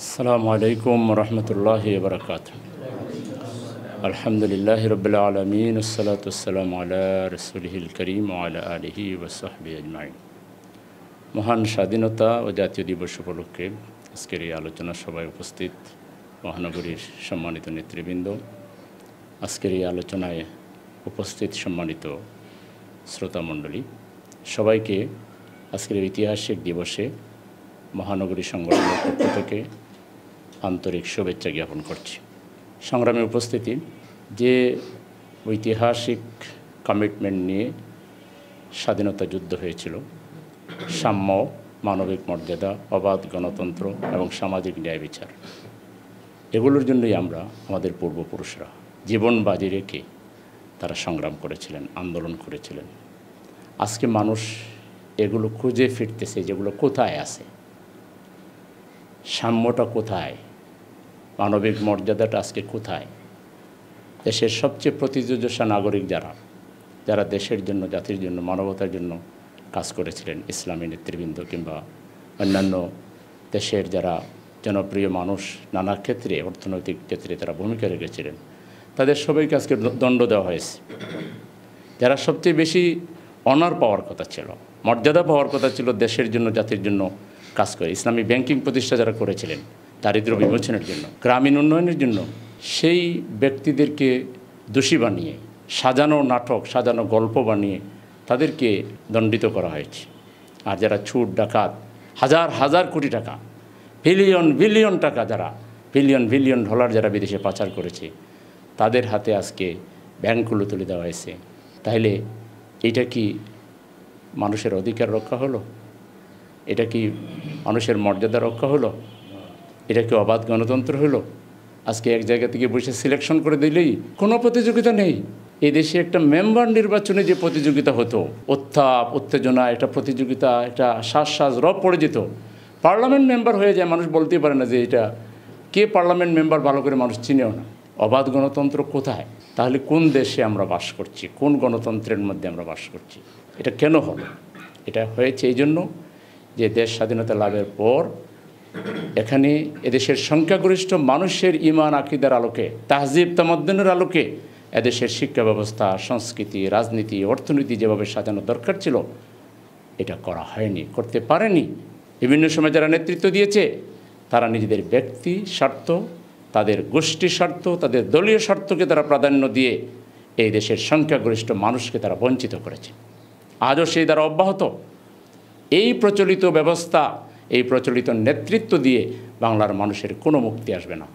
আসসালামু আলাইকুম রহমতুল্লাহি ওয়া বারাকাতুহু। আলহামদুলিল্লাহি রাব্বিল আলামিন ওয়াসসালাতু ওয়াসসালামু আলা রাসূলিহিল কারীম ওয়া আলা আলিহি ওয়া সাহবিহি আজমাইন। মহান স্বাধীনতা ও জাতীয় দিবস উপলক্ষে আজকের এই আলোচনা সভায় উপস্থিত মহানগরীর সম্মানিত নেতৃবৃন্দ, আজকের এই আলোচনায় উপস্থিত সম্মানিত শ্রোতামণ্ডলী, সবাইকে আজকের ঐতিহাসিক দিবসে মহানগরী সংগঠনের পক্ষ থেকে আন্তরিক শুভেচ্ছা জ্ঞাপন করছি। সংগ্রামে উপস্থিতি, যে ঐতিহাসিক কমিটমেন্ট নিয়ে স্বাধীনতা যুদ্ধ হয়েছিল, সাম্য, মানবিক মর্যাদা, অবাধ গণতন্ত্র এবং সামাজিক ন্যায় বিচার, এগুলোর জন্যই আমরা, আমাদের পূর্বপুরুষরা জীবন বাজি রেখে তারা সংগ্রাম করেছিলেন, আন্দোলন করেছিলেন। আজকে মানুষ এগুলো খুঁজে ফিরতেছে, যেগুলো কোথায় আছে, সাম্যটা কোথায়, মানবিক মর্যাদাটা আজকে কোথায়। দেশের সবচেয়ে প্রতিযোজ্যশা নাগরিক যারা দেশের জন্য, জাতির জন্য, মানবতার জন্য কাজ করেছিলেন, ইসলামী নেতৃবৃন্দ কিংবা অন্যান্য দেশের যারা জনপ্রিয় মানুষ, নানা ক্ষেত্রে, অর্থনৈতিক ক্ষেত্রে তারা ভূমিকা রেখেছিলেন, তাদের সবাইকে আজকে দণ্ড দেওয়া হয়েছে। যারা সবচেয়ে বেশি অনার পাওয়ার কথা ছিল, মর্যাদা পাওয়ার কথা ছিল, দেশের জন্য, জাতির জন্য কাজ করে, ইসলামী ব্যাংকিং প্রতিষ্ঠা যারা করেছিলেন দারিদ্র্য বিমোচনের জন্য, গ্রামীণ উন্নয়নের জন্য, সেই ব্যক্তিদেরকে দোষী বানিয়ে, সাজানো নাটক, সাজানো গল্প বানিয়ে তাদেরকে দণ্ডিত করা হয়েছে। আর যারা ছুট ডাকাত, হাজার হাজার কোটি টাকা, বিলিয়ন বিলিয়ন টাকা, যারা বিলিয়ন বিলিয়ন ডলার যারা বিদেশে পাচার করেছে, তাদের হাতে আজকে ব্যাংকগুলো তুলে দেওয়া হয়েছে। তাহলে এটা কি মানুষের অধিকার রক্ষা হলো? এটা কি মানুষের মর্যাদা রক্ষা হলো? এটা কি অবাধ গণতন্ত্র হলো? আজকে এক জায়গা থেকে বসে সিলেকশন করে দিলেই কোনো প্রতিযোগিতা নেই। এই দেশে একটা মেম্বার নির্বাচনে যে প্রতিযোগিতা হতো, উত্তাপ উত্তেজনা, একটা প্রতিযোগিতা, একটা শ্বাস রব পড়ে যেত। পার্লামেন্ট মেম্বার হয়ে যায়, মানুষ বলতেই পারে না যে এটা কে পার্লামেন্ট মেম্বার, ভালো করে মানুষ চিনেও না। অবাধ গণতন্ত্র কোথায়? তাহলে কোন দেশে আমরা বাস করছি, কোন গণতন্ত্রের মধ্যে আমরা বাস করছি? এটা কেন হলো? এটা হয়েছে এই জন্য যে দেশ স্বাধীনতা লাভের পর এখানে এদেশের সংখ্যাগরিষ্ঠ মানুষের ঈমান আকীদার আলোকে, তাহজিব তামাদ্দুনের আলোকে এদেশের শিক্ষা ব্যবস্থা, সংস্কৃতি, রাজনীতি, অর্থনীতি যেভাবে সাজানো দরকার ছিল, এটা করা হয়নি, করতে পারেনি। বিভিন্ন সময় যারা নেতৃত্ব দিয়েছে, তারা নিজেদের ব্যক্তি স্বার্থ, তাদের গোষ্ঠী স্বার্থ, তাদের দলীয় স্বার্থকে তারা প্রাধান্য দিয়ে এই দেশের সংখ্যাগরিষ্ঠ মানুষকে তারা বঞ্চিত করেছে। আজও সেই দ্বারা অব্যাহত। এই প্রচলিত ব্যবস্থা, এই প্রচলিত নেতৃত্ব দিয়ে বাংলার মানুষের কোনো মুক্তি আসবে না।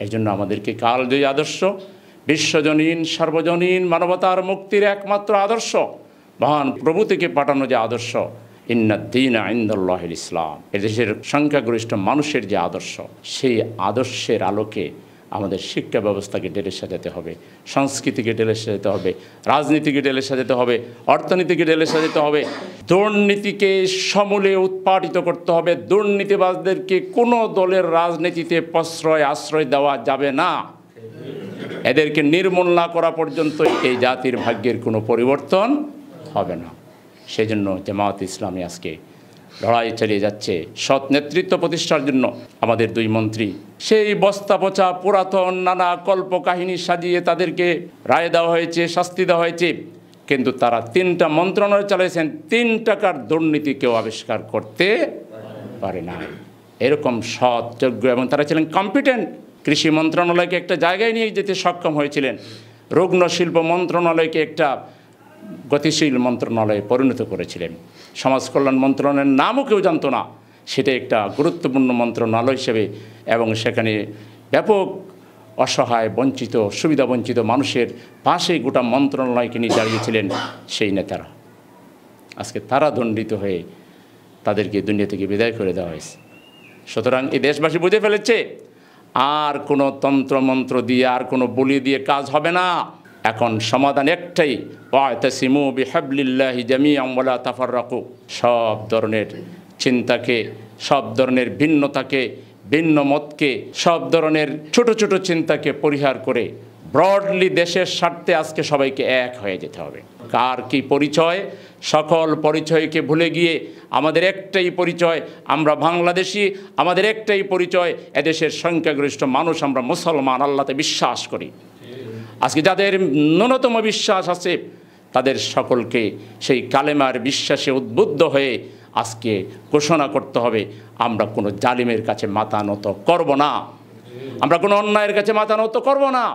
এই জন্য আমাদেরকে কালজয়ী আদর্শ, বিশ্বজনীন, সার্বজনীন মানবতার মুক্তির একমাত্র আদর্শ, মহান প্রভু থেকে পাঠানো যে আদর্শ, ইন্নাদ-দীনা ইনদাল্লাহিল ইসলাম, এদেশের সংখ্যাগরিষ্ঠ মানুষের যে আদর্শ, সেই আদর্শের আলোকে আমাদের শিক্ষা ব্যবস্থাকে ঢেলে সাজাতে হবে, সংস্কৃতিকে ঢেলে সাজাতে হবে, রাজনীতিকে ঢেলে সাজাতে হবে, অর্থনীতিকে ঢেলে সাজাতে হবে, দুর্নীতিকে সমূলে উৎপাটিত করতে হবে। দুর্নীতিবাজদেরকে কোনো দলের রাজনীতিতে আশ্রয় দেওয়া যাবে না। এদেরকে নির্মূল না করা পর্যন্ত এই জাতির ভাগ্যের কোনো পরিবর্তন হবে না। সেই জন্য জামায়াত ইসলামী আজকে লড়াই চালিয়ে যাচ্ছে সৎ নেতৃত্ব প্রতিষ্ঠার জন্য। আমাদের দুই মন্ত্রী সেই বস্তা পচা পুরাতন নানা কল্প কাহিনী সাজিয়ে তাদেরকে রায় দেওয়া হয়েছে, শাস্তি দেওয়া হয়েছে, কিন্তু তারা 3টা মন্ত্রণালয় চালিয়েছেন, 3 টাকার দুর্নীতি কেউ আবিষ্কার করতে পারে না। এরকম সৎ, যোগ্য এবং তারা ছিলেন কম্পিটেন্ট। কৃষি মন্ত্রণালয়কে একটা জায়গায় নিয়ে যেতে সক্ষম হয়েছিলেন, রুগ্ন শিল্প মন্ত্রণালয়কে একটা গতিশীল মন্ত্রণালয়ে পরিণত করেছিলেন। সমাজ কল্যাণ মন্ত্রণালয়ের নামও কেউ জানতো না, সেটা একটা গুরুত্বপূর্ণ মন্ত্রণালয় হিসেবে, এবং সেখানে ব্যাপক অসহায়, বঞ্চিত, সুবিধা বঞ্চিত মানুষের পাশে গোটা মন্ত্রণালয়কে নিয়ে দাঁড়িয়েছিলেন সেই নেতারা। আজকে তারা দণ্ডিত হয়ে তাদেরকে দুনিয়া থেকে বিদায় করে দেওয়া হয়েছে। সুতরাং এই দেশবাসী বুঝে ফেলেছে, আর কোনো তন্ত্রমন্ত্র দিয়ে, আর কোনো বলি দিয়ে কাজ হবে না। এখন সমাধান একটাই, ওয়াতাসিমু বিহাবলিল্লাহি জামিআন ওয়ালা তাফাররাকু। সব ধরনের চিন্তাকে, সব ধরনের ভিন্নতাকে, ভিন্ন মতকে, সব ধরনের ছোট ছোট চিন্তাকে পরিহার করে ব্রডলি দেশের স্বার্থে আজকে সবাইকে এক হয়ে যেতে হবে। কার কি পরিচয়, সকল পরিচয়কে ভুলে গিয়ে আমাদের একটাই পরিচয়, আমরা বাংলাদেশি, আমাদের একটাই পরিচয়, এদেশের সংখ্যাগরিষ্ঠ মানুষ আমরা মুসলমান, আল্লাহতে বিশ্বাস করি। আজকে যাদের ন্যূনতম বিশ্বাস আছে তাদের সকলকে সেই কালেমার বিশ্বাসে উদ্বুদ্ধ হয়ে আজকে ঘোষণা করতে হবে, আমরা কোনো জালিমের কাছে মাথা নত করব না, আমরা কোনো অন্যায়ের কাছে মাথা নত করব না।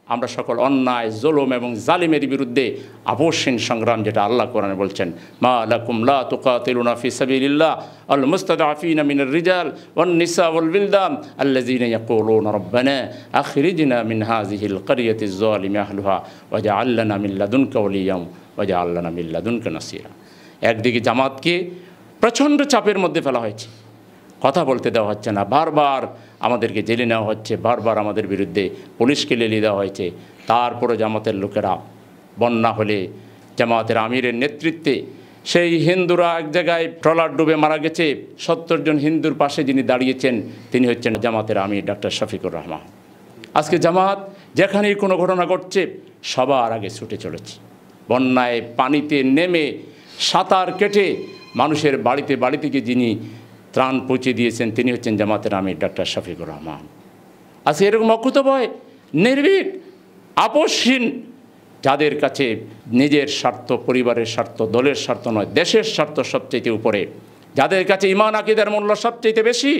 আমরা সকল অন্যায়, জুলুম এবং জালিমের বিরুদ্ধে আপোষহীন সংগ্রাম, যেটা আল্লাহ কোরআনে বলছেন, মা লাকুম লা তুকাতিলুনা ফি সাবিলিল্লাহ আল মুস্তাদআফিনা মিনার রিজাল ওয়ান নিসা ওয়াল বিলদান আল্লাযীনা ইয়াকুলুনা রাব্বানা আখরিজনা মিন হাযিহিল ক্বরিয়াতিজ যালিমি আহলুহা ওয়াজআল লানা মিন লাদুনকা ওয়ালিয়্যাম ওয়াজআল লানা মিন লাদুনকা নাসীরা। একদিকে জামাতকে প্রচণ্ড চাপের মধ্যে ফেলা হয়েছে, কথা বলতে দেওয়া হচ্ছে না, বারবার আমাদেরকে জেলে নেওয়া হচ্ছে, বারবার আমাদের বিরুদ্ধে পুলিশকে লেলিয়ে দেওয়া হয়েছে। তারপরে জামাতের লোকেরা বন্যা হলে জামাতের আমিরের নেতৃত্বে সেই হিন্দুরা এক জায়গায় ট্রলার ডুবে মারা গেছে, 70 জন হিন্দুর পাশে যিনি দাঁড়িয়েছেন তিনি হচ্ছেন জামাতের আমির ডক্টর শফিকুর রহমান। আজকে জামাত যেখানেই কোনো ঘটনা ঘটছে সবার আগে ছুটে চলেছে, বন্যায় পানিতে নেমে সাঁতার কেটে মানুষের বাড়িতে বাড়ি থেকে যিনি ত্রাণ পৌঁছে দিয়েছেন তিনি হচ্ছেন জামাতের আমির ডক্টর শফিকুর রহমান। আজকে এরকম অকুতভয়, নির্ভীক, আপোষহীন, যাদের কাছে নিজের স্বার্থ, পরিবারের স্বার্থ, দলের স্বার্থ নয়, দেশের স্বার্থ সবচেয়ে উপরে, যাদের কাছে ঈমান আকীদার মূল্য সবচেয়ে বেশি,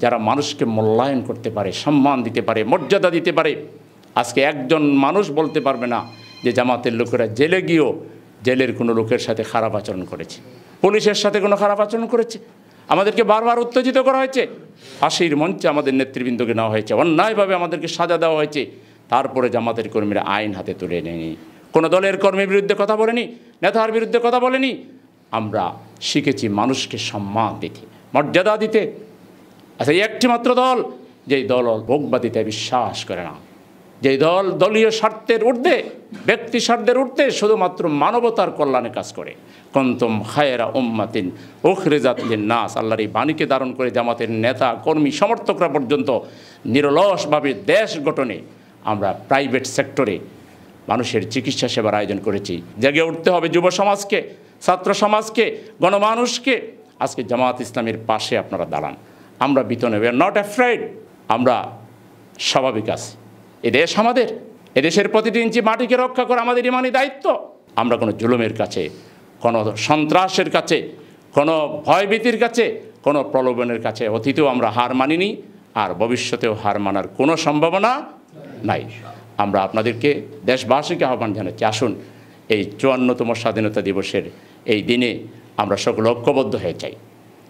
যারা মানুষকে মূল্যায়ন করতে পারে, সম্মান দিতে পারে, মর্যাদা দিতে পারে। আজকে একজন মানুষ বলতে পারবে না যে জামাতের লোকেরা জেলে গিয়েও জেলের কোনো লোকের সাথে খারাপ আচরণ করেছে, পুলিশের সাথে কোনো খারাপ আচরণ করেছে। আমাদেরকে বারবার উত্তেজিত করা হয়েছে, ফাঁসির মঞ্চে আমাদের নেতৃবৃন্দকে নেওয়া হয়েছে, অন্যায়ভাবে আমাদেরকে সাজা দেওয়া হয়েছে। তারপরে জামাতের কর্মীরা আইন হাতে তুলে নেয়নি, কোনো দলের কর্মীর বিরুদ্ধে কথা বলেনি, নেতার বিরুদ্ধে কথা বলেনি। আমরা শিখেছি মানুষকে সম্মান দিতে, মর্যাদা দিতে। আচ্ছা, একটি মাত্র দল, যেই দল ভোগবাদিতে বিশ্বাস করে না, যেই দল দলীয় স্বার্থের ঊর্ধ্বে, ব্যক্তি স্বার্থের ঊর্ধ্বে শুধুমাত্র মানবতার কল্যাণে কাজ করে। কুনতুম খায়রা উম্মাতিন উখরিজাত লিন-নাস, আল্লাহর এই বাণীকে ধারণ করে জামাতের নেতা, কর্মী, সমর্থকরা পর্যন্ত নিরলসভাবে দেশ গঠনে আমরা প্রাইভেট সেক্টরে মানুষের চিকিৎসা সেবার আয়োজন করেছি। জেগে উঠতে হবে যুব সমাজকে, ছাত্র সমাজকে, গণমানুষকে। আজকে জামাত ইসলামের পাশে আপনারা দাঁড়ান, আমরা বিতনে, উই আর নট অ্যাফ্রেড, আমরা স্বাভাবিক আছি। এদেশ আমাদের, এদেশের প্রতিটি ইঞ্চি মাটিকে রক্ষা করা আমাদের ইমানি দায়িত্ব। আমরা কোনো জুলুমের কাছে, কোনো সন্ত্রাসের কাছে, কোনো ভয়ভীতির কাছে, কোনো প্রলোভনের কাছে অতীতেও আমরা হার মানিনি, আর ভবিষ্যতেও হার মানার কোনো সম্ভাবনা নাই। আমরা আপনাদেরকে, দেশবাসীকে আহ্বান জানাচ্ছি, আসুন এই 54তম স্বাধীনতা দিবসের এই দিনে আমরা সকলে ঐক্যবদ্ধ হয়ে চাই।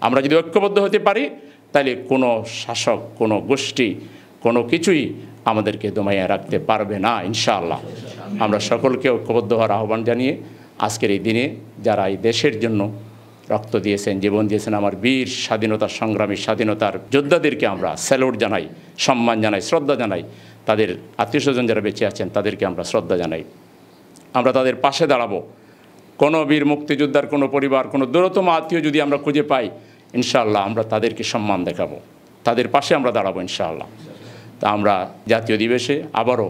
আমরা যদি ঐক্যবদ্ধ হতে পারি তাহলে কোনো শাসক, কোনো গোষ্ঠী, কোনো কিছুই আমাদেরকে দমাইয়া রাখতে পারবে না ইনশাআল্লাহ। আমরা সকলকে ঐক্যবদ্ধ হওয়ার আহ্বান জানিয়ে আজকের এই দিনে যারা এই দেশের জন্য রক্ত দিয়েছেন, জীবন দিয়েছেন, আমার বীর স্বাধীনতা সংগ্রামী, স্বাধীনতার যোদ্ধাদেরকে আমরা স্যালুট জানাই, সম্মান জানাই, শ্রদ্ধা জানাই। তাদের আত্মীয়স্বজন যারা বেঁচে আছেন তাদেরকে আমরা শ্রদ্ধা জানাই। আমরা তাদের পাশে দাঁড়াবো। কোনো বীর মুক্তিযোদ্ধার কোনো পরিবার, কোনো দূরতম আত্মীয় যদি আমরা খুঁজে পাই, ইনশাআল্লাহ আমরা তাদেরকে সম্মান দেখাবো, তাদের পাশে আমরা দাঁড়াবো ইনশাআল্লাহ। তা আমরা জাতীয় দিবসে আবারও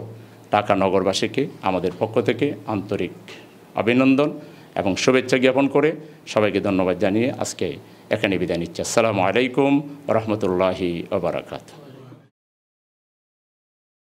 ঢাকা নগরবাসীকে আমাদের পক্ষ থেকে আন্তরিক অভিনন্দন এবং শুভেচ্ছা জ্ঞাপন করে সবাইকে ধন্যবাদ জানিয়ে আজকে এখানে বিদায় নিচ্ছি। আসসালামু আলাইকুম ওয়া রাহমাতুল্লাহি ওয়া বারাকাতুহু।